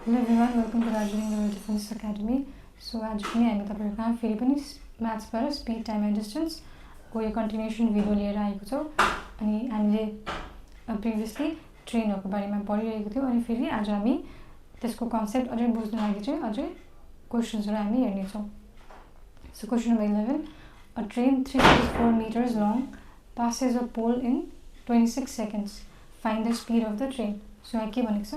Hello everyone, welcome to Darjeeling Defense Academy. So आज पनि हामी तपाईहरुको कहाँ फेरि पनि म्याथ्सबाट स्पीड टाइम एन्ड डिस्टेन्स को यो कन्टिन्युएसन भिडियो लिएर आएको छौं अनि हामीले प्रिभियसली ट्रेनहरुको बारेमा पढिरहेको थियौं अनि फेरि आज हामी त्यसको कन्सेप्ट अझै बुझ्न लागि चाहिँ अझै क्वेशन्सहरु हामी हेर्ने छौं. So question number 11, a train 364 meters long passes a pole in 26 seconds. Find the speed of the train. So यहाँ के भनेको छ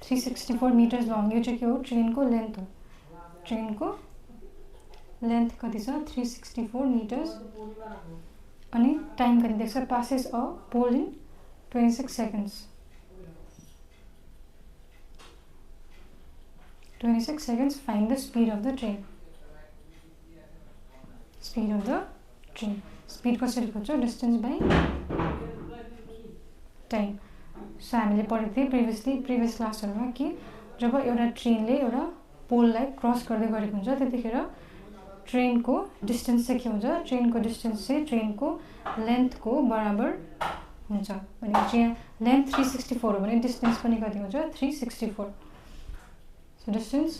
364 meters long यो चाहिँ के हो ट्रेन को लेन्थ हो. ट्रेन को लेन्थ कति छ 364 meters अनि टाइम कति देख्छ passes a pole in 26 seconds. 26 seconds. Find the speed of the train. Speed of the train. Speed कसरी खोज्छ distance by time. So हामीले पढेको थियौं प्रिभियस क्लासहरुमा कि जब एउटा ट्रेनले एउटा पोललाई क्रस गर्दै गरेको हुन्छ त्यतिखेर ट्रेनको डिस्टेन्स चाहिँ के हुन्छ ट्रेनको डिस्टेन्स चाहिँ ट्रेनको लेन्थको बराबर हुन्छ. भनेपछि यहाँ लेन्थ 364 हो भने डिस्टेन्स पनि कति हुन्छ 364. So distance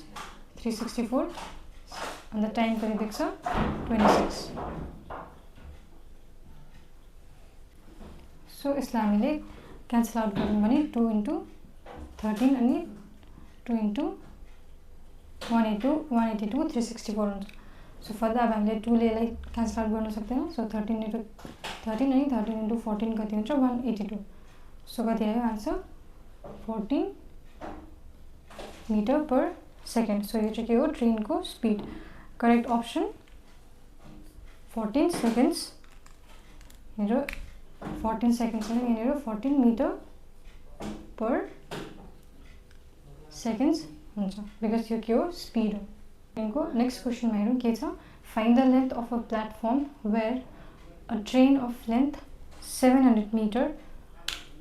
364 and the time कति देख्छ 26. So यसलाई हामीले क्यान्सल आउट गर्यौं भने 2 into 13 अनि 2 into 182 364 हुन्छ. सो फर्दर अब हामीले 2 ले यसलाई क्यान्सल आउट गर्न सक्दैनौं. सो 13 into 13 अनि 13 into 14 कति हुन्छ 182. सो कति आयो answer 14 metre per second. So यो चाहिँ के हो ट्रेनको स्पीड. Correct option 14 seconds. हेर 14 seconds and here 14 meter per seconds हुन्छ because यो के हो स्पीड हो. ट्रेनको नेक्स्ट क्वेशनमा हेरौं के छ. Find the length of a platform where a train of length 700 meter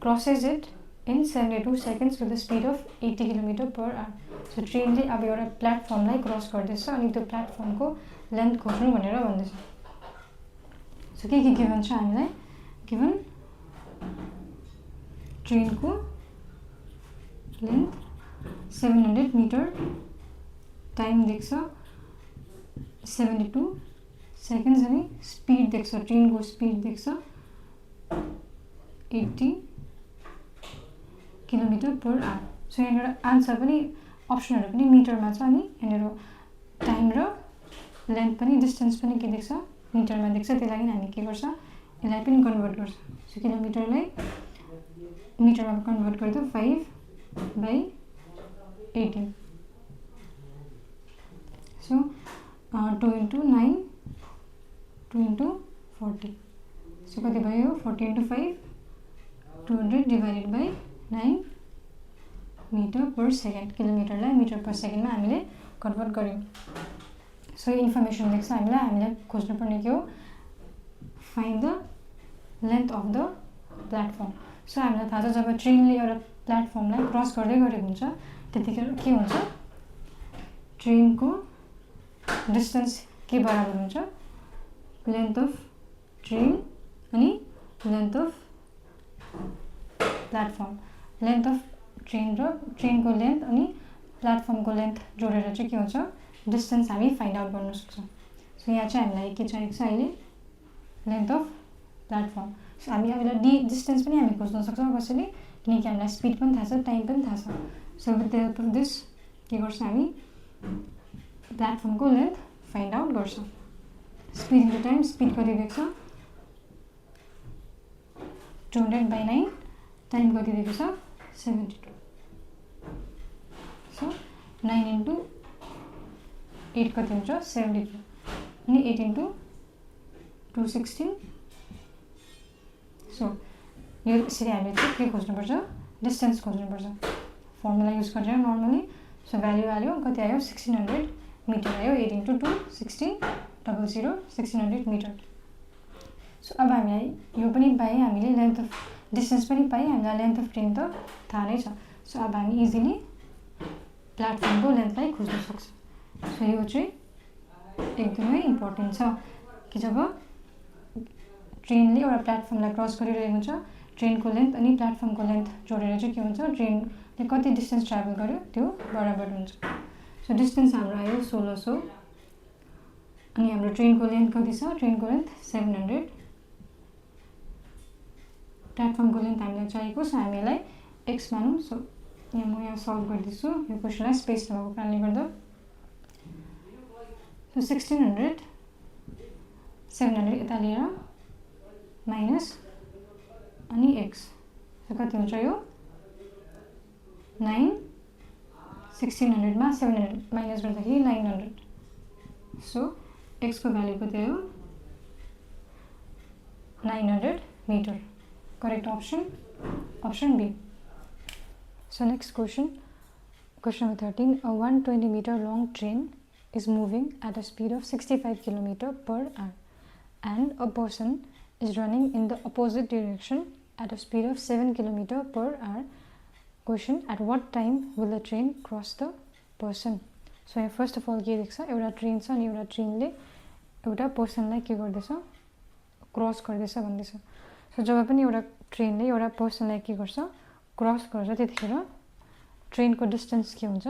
crosses it in 72 seconds with a speed of 80 km per hour. So ट्रेनले अब एउटा प्लेटफर्मलाई क्रस गर्दैछ अनि त्यो प्लेटफर्मको लेन्थ खोज्नु भनेर भन्दैछ. सो के गिभन छ हामीलाई given train को length 700 meter, time देख्छ 72 seconds अनि speed देख्छ train को speed देख्छ 80 km per hour. सो यहाँ आन्सर पनि अप्सनहरु पनि मिटरमा छ अनि यहाँ टाइम र लेन्थ पनि डिस्टेन्स पनि के देख्छ मिटरमा देख्छ. त्यही लागि हामी के गर्छ यसलाई पनि कन्भर्ट गर्छ. सो किलोमिटरलाई मिटरमा कन्भर्ट गर्दा 5/18. So 2 into 9 2 into 40. सो कति भयो 40 into 5 200 divided by 9 meter per second. किलोमिटरलाई मिटर पर सेकेन्डमा हामीले कन्भर्ट गर्यौं. सो यो इन्फर्मेसन देख्छ हामीले खोज्नु पर्ने के हो find the length of the platform. So हामीलाई थाहा छ जब ट्रेनले एउटा प्लेटफर्मलाई क्रस गर्दै गरेको हुन्छ त्यतिखेर के हुन्छ ट्रेनको डिस्टेन्स के बराबर हुन्छ लेन्थ अफ ट्रेन अनि length of platform. Length of train र ट्रेनको लेन्थ अनि प्लेटफर्मको लेन्थ जोडेर चाहिँ के हुन्छ डिस्टेन्स हामी फाइन्ड आउट गर्न सक्छौं. सो यहाँ चाहिँ हामीलाई के चाहिएको छ अहिले लेन्थ अफ प्लेटफर्म. सो हामी अब डिस्टेन्स पनि हामी खोज्न सक्छौं कसरी किनकि हामीलाई स्पीड पनि थाहा छ टाइम पनि थाहा छ. So with the help of this के गर्छ हामी प्लेटफर्मको लेन्थ फाइन्ड आउट गर्छ. स्पीड इन्टु टाइम स्पीड कति देख्छ 200/9 टाइम कति दिएको छ 72. सो 9 into 8 कति हुन्छ 72 अनि 8 into 216. सो यो यसरी हामीले चाहिँ के खोज्नुपर्छ डिस्टेन्स खोज्नुपर्छ. फर्मुला युज गरेर नर्मली. सो भ्यालु आयो कति आयो 1600 मिटर आयो 8 into 2 16 00 1600 मिटर. सो अब हामीलाई यो पनि पाए हामीले लेन्थ अफ डिस्टेन्स पनि पाए हामीलाई लेन्थ अफ ट्रेन त थाहा नै छ. सो अब हामी इजिली प्लेटफर्मको लेन्थलाई खोज्न सक्छौं. सो यो चाहिँ एकदमै इम्पोर्टेन्ट छ कि जब ट्रेनले एउटा प्लेटफर्मलाई क्रस गरिरहेको हुन्छ ट्रेनको लेन्थ अनि प्लेटफर्मको लेन्थ जोडेर चाहिँ के हुन्छ त्यो कति डिस्टेन्स ट्राभल गर्यो त्यो बराबर हुन्छ। सो डिस्टेन्स हाम्रो आयो 1600 अनि हाम्रो ट्रेनको लेन्थ कति छ? ट्रेनको लेन्थ 700, प्लेटफर्मको लेन्थ हामीलाई चाहिएको छ, हामीलाई x मानौँ। सो यहाँ म यहाँ सल्भ गर्दैछु यो क्वेसनलाई स्पेस नभएको कारणले गर्दा। सो 1600 700 यता लिएर माइनस अनि x, सो कति हुन्छ यो 9, 1600 मा 700 माइनस गर्दाखेरि 900। सो x को भ्यालु कति आयो? 900 metre. Correct option option B. So next question number 13. A 120 meter long train is moving at a speed of 65 km per hour and a person is running in the opposite direction at a speed of 7 km per hour. Question: at what time will the train cross the person? So here first of all के देख्छ? एउटा train छ अनि एउटा ट्रेनले एउटा पर्सनलाई के गर्दैछ? Cross गर्दैछ भन्दैछ। सो जब पनि एउटा ट्रेनले एउटा पर्सनलाई के गर्छ? क्रस गर्छ, त्यतिखेर ट्रेनको डिस्टेन्स के हुन्छ?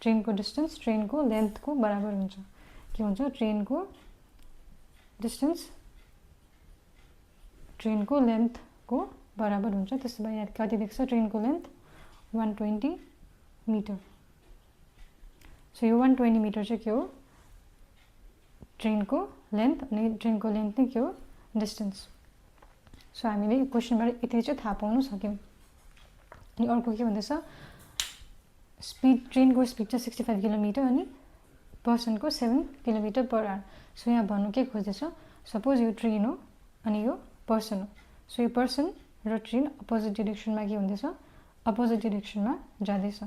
ट्रेनको डिस्टेन्स ट्रेनको लेन्थको बराबर हुन्छ। के हुन्छ? ट्रेनको डिस्टेन्स ट्रेनको लेन्थको बराबर हुन्छ। त्यसो भए यहाँ कति देख्छ? ट्रेनको लेन्थ 120 मिटर। सो यो 120 मिटर चाहिँ के हो? ट्रेनको लेन्थ, अनि ट्रेनको लेन्थ नै के हो? डिस्टेन्स। सो हामीले यो क्वेसनबाट यति चाहिँ थाहा पाउन सक्यौँ। अनि अर्को के भन्दैछ? स्पिड, ट्रेनको स्पिड चाहिँ 65 किलोमिटर अनि पर्सनको 7 किलोमिटर पर आवर। सो यहाँ भन्नु के खोज्दैछ? सपोज यो ट्रेन हो अनि यो पर्सन हो। सो यो पर्सन र ट्रेन अपोजिट डिरेक्सनमा के हुँदैछ? अपोजिट डिरेक्सनमा जाँदैछ।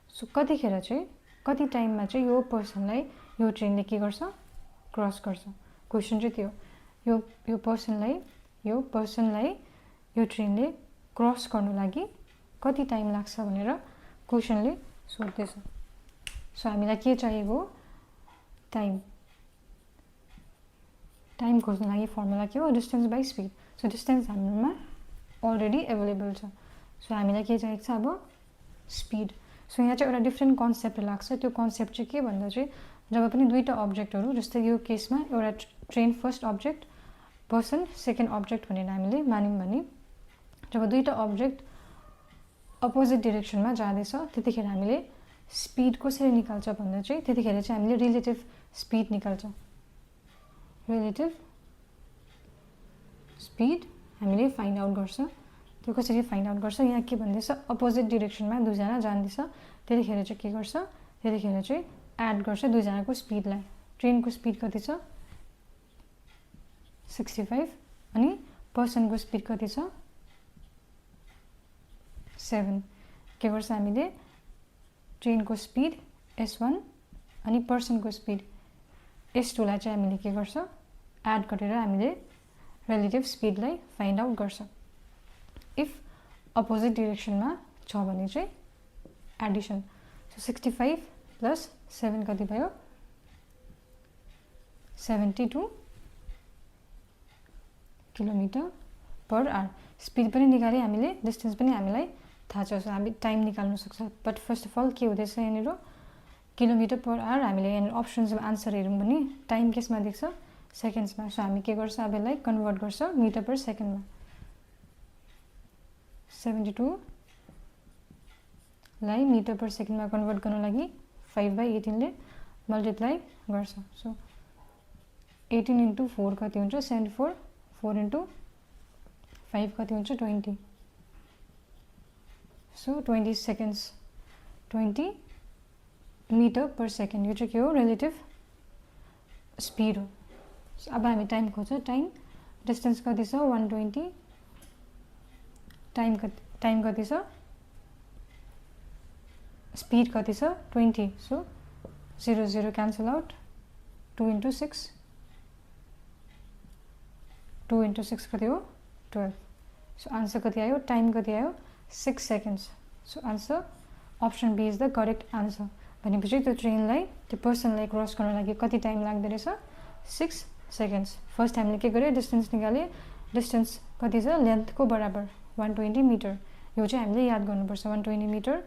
सो कतिखेर चाहिँ कति टाइममा चाहिँ यो पर्सनलाई यो ट्रेनले के गर्छ? क्रस गर्छ। क्वेसन चाहिँ त्यो हो। यो पर्सनलाई यो ट्रेनले क्रस गर्नु लागि कति टाइम लाग्छ भनेर क्वेसनले सोध्दैछ। सो हामीलाई के चाहिएको? टाइम। टाइम खोज्नु लागि फर्मुला के हो? Distance by speed. So distance हाम्रोमा अलरेडी एभाइलेबल छ। सो हामीलाई के चाहिएको छ? अब स्पिड। सो यहाँ चाहिँ एउटा डिफ्रेन्ट कन्सेप्ट लाग्छ। त्यो कन्सेप्ट चाहिँ के भन्दा चाहिँ जब पनि दुईवटा अब्जेक्टहरू, जस्तै यो केसमा एउटा train first object, person second object भनेर हामीले मान्यौँ भने जब दुईवटा अब्जेक्ट अपोजिट डिरेक्सनमा जाँदैछ त्यतिखेर हामीले स्पिड कसरी निकाल्छ भन्दा चाहिँ त्यतिखेर चाहिँ हामीले रिलेटिभ स्पिड निकाल्छ। रिलेटिभ स्पिड हामीले फाइन्ड आउट गर्छ। त्यो कसरी फाइन्ड आउट गर्छ? यहाँ के भन्दैछ? अपोजिट डिरेक्सनमा दुईजना जाँदैछ, त्यतिखेर चाहिँ के गर्छ? त्यतिखेर चाहिँ एड गर्छ दुईजनाको स्पिडलाई। ट्रेनको स्पिड कति छ? 65 अनि पर्सनको स्पिड कति छ? 7। के गर्छ हामीले? ट्रेनको स्पिड S1 अनि पर्सनको स्पिड S2 लाई चाहिँ हामीले के गर्छ? एड गरेर हामीले रिलेटिभ स्पिडलाई फाइन्ड आउट गर्छ। इफ अपोजिट डिरेक्सनमा छ भने चाहिँ एडिसन। सो 65 प्लस 7 कति भयो? 72 किलोमिटर पर आवर। स्पिड पनि निकाले हामीले, डिस्टेन्स पनि हामीलाई थाहा छ। सो हामी टाइम निकाल्न सक्छ। बट फर्स्ट अफ अल के हुँदैछ यहाँनिर? Kilometre per hour. हामीले यहाँनिर अप्सन्समा आन्सर हेरौँ भने टाइम केसमा देख्छ? सेकेन्ड्समा। सो हामी के गर्छ? अब यसलाई कन्भर्ट गर्छ मिटर पर सेकेन्डमा। 72 लाई मिटर पर सेकेन्डमा कन्भर्ट गर्नु लागि 5/18 ले मल्टिप्लाई गर्छ। सो 18 into 4 कति हुन्छ? 74। 4 into 5 कति हुन्छ? 20। So 20 seconds, 20 metre per second. यो चाहिँ के हो? रिलेटिभ स्पिड हो। सो अब हामी टाइम खोज्छ। टाइम, डिस्टेन्स कति छ? 120। टाइम कति छ? स्पिड कति छ? 20। So 0 0 cancel out. 2 into 6। 2 into 6 कति हो? 12। सो आन्सर कति आयो? टाइम कति आयो? 6 seconds. So answer option B is the correct answer. भनेपछि त्यो ट्रेनलाई, त्यो पर्सनलाई क्रस गर्न लागि कति टाइम लाग्दो रहेछ? 6 सेकेन्ड्स। फर्स्ट हामीले के गर्यो? डिस्टेन्स निकाले। डिस्टेन्स कति छ? लेन्थको बराबर 120 मिटर। यो चाहिँ हामीले याद गर्नुपर्छ। 120 मिटर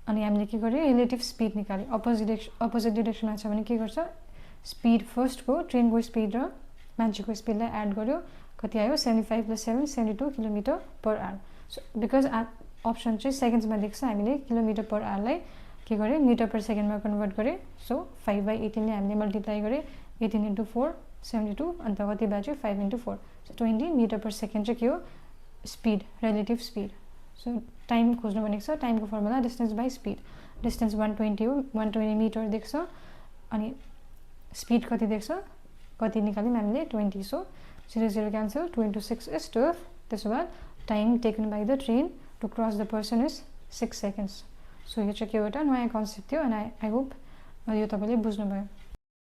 अनि हामीले के गर्यो रिलेटिभ स्पिड निकाल्यो अपोजिट डिरेक्सनमा छ भने के गर्छ स्पिड फर्स्टको ट्रेनको स्पिड र मान्छेको स्पिडलाई एड गर्यो कति आयो 75 + 7 72 kilometre per hour so because option चाहिँ सेकेन्ड्समा देख्छ हामीले किलोमिटर पर आवरलाई के गर्यो मिटर पर सेकेन्डमा कन्भर्ट गरेँ सो 5/18 ले हामीले मल्टिप्लाई गरेँ 18 × 4 72 अन्त कति भयो चाहिँ 5 × 4 सो 20 मिटर पर सेकेन्ड चाहिँ के हो speed relative speed so time खोज्नु भनेको छ टाइमको formula distance by speed distance 120 हो 120 मिटर देख्छ अनि स्पिड कति देख्छ कति निकाल्यौँ हामीले 20 सो 0 0 क्यान्सल 2 × 6 is 12 त्यसो बाद time taken by the train to cross the person is 6 seconds so यो चाहिँ के एउटा नयाँ कन्सेप्ट थियो एन्ड आई होप यो तपाईँले बुझ्नुभयो